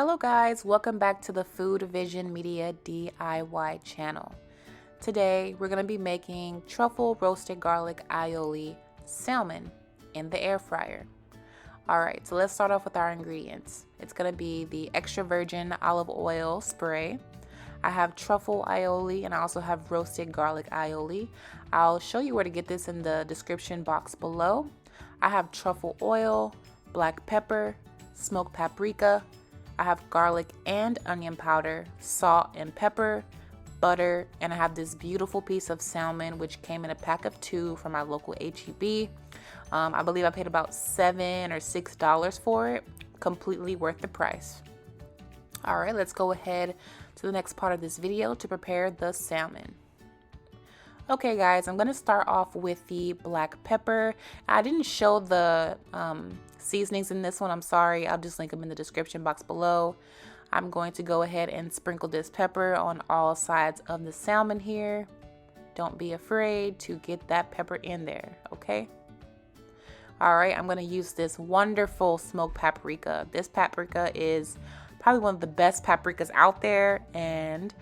Hello guys, welcome back to the Food Vision Media DIY channel. Today we're going to be making truffle roasted garlic aioli salmon in the air fryer. Alright, so let's start off with our ingredients. It's going to be the extra virgin olive oil spray. I have truffle aioli and I also have roasted garlic aioli. I'll show you where to get this in the description box below. I have truffle oil, black pepper, smoked paprika. I have garlic and onion powder, salt and pepper, butter, and I have this beautiful piece of salmon which came in a pack of 2 from my local HEB. I believe I paid about $7 or $6 for it. Completely worth the price. Alright, let's go ahead to the next part of this video to prepare the salmon. Okay guys, I'm going to start off with the black pepper. I didn't show the seasonings in this one, I'm sorry. I'll just link them in the description box below. I'm going to go ahead and sprinkle this pepper on all sides of the salmon here. Don't be afraid to get that pepper in there, okay? Alright, I'm going to use this wonderful smoked paprika. This paprika is probably one of the best paprikas out there, and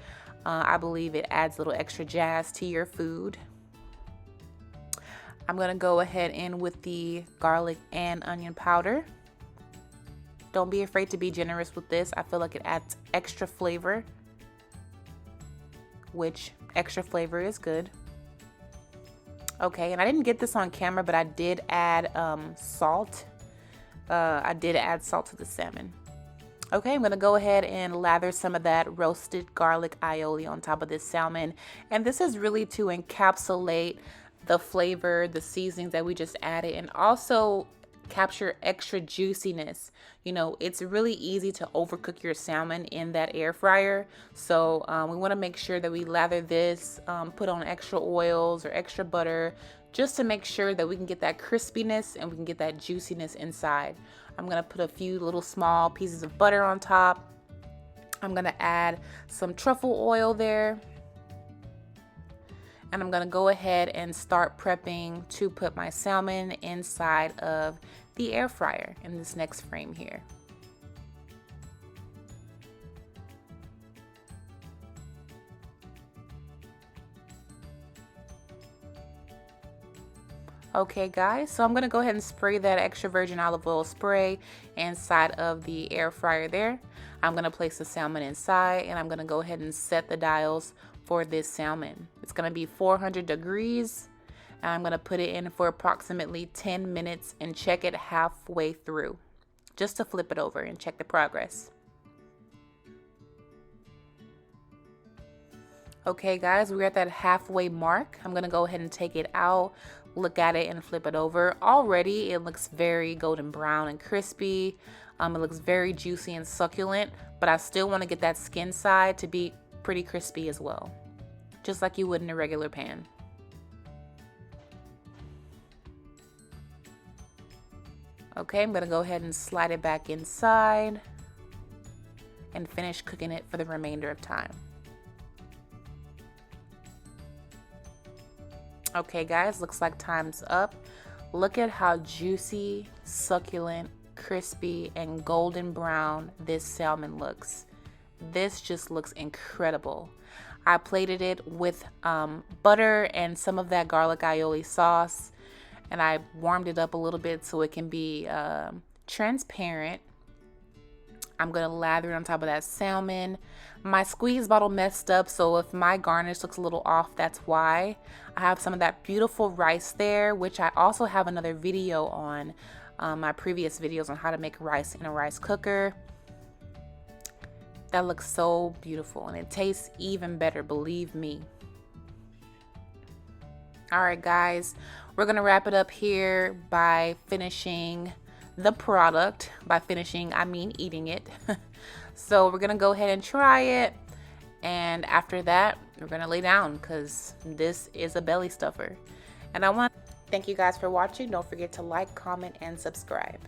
I believe it adds a little extra jazz to your food. I'm going to go ahead in with the garlic and onion powder. Don't be afraid to be generous with this. I feel like it adds extra flavor, which extra flavor is good. Okay, and I didn't get this on camera, but I did add salt. I did add salt to the salmon. Okay, I'm going to go ahead and lather some of that roasted garlic aioli on top of this salmon. And this is really to encapsulate the flavor, the seasonings that we just added, and also capture extra juiciness. You know, it's really easy to overcook your salmon in that air fryer. So we want to make sure that we lather this, put on extra oils or extra butter, just to make sure that we can get that crispiness and we can get that juiciness inside. I'm going to put a few little small pieces of butter on top. I'm going to add some truffle oil there. And I'm going to go ahead and start prepping to put my salmon inside of the air fryer in this next frame here. Okay guys, so I'm going to go ahead and spray that extra virgin olive oil spray inside of the air fryer there. I'm going to place the salmon inside and I'm going to go ahead and set the dials for this salmon. It's going to be 400 degrees and I'm going to put it in for approximately 10 minutes and check it halfway through just to flip it over and check the progress. Okay guys, we're at that halfway mark. I'm going to go ahead and take it out, look at it and flip it over. Already it looks very golden brown and crispy. It looks very juicy and succulent, but I still want to get that skin side to be pretty crispy as well, just like you would in a regular pan. Okay, I'm going to go ahead and slide it back inside and finish cooking it for the remainder of time. Okay guys, looks like time's up. Look at how juicy, succulent, crispy, and golden brown this salmon looks. This just looks incredible. I plated it with butter and some of that garlic aioli sauce, and I warmed it up a little bit so it can be transparent. I'm going to lather it on top of that salmon. My squeeze bottle messed up, so if my garnish looks a little off, that's why. I have some of that beautiful rice there, which I also have another video on, my previous videos on how to make rice in a rice cooker. That looks so beautiful and it tastes even better, believe me. Alright guys, we're going to wrap it up here by finishing the product. By finishing, I mean eating it. So we're gonna go ahead and try it, and after that we're gonna lay down because this is a belly stuffer. And I want to thank you guys for watching. Don't forget to like, comment, and subscribe.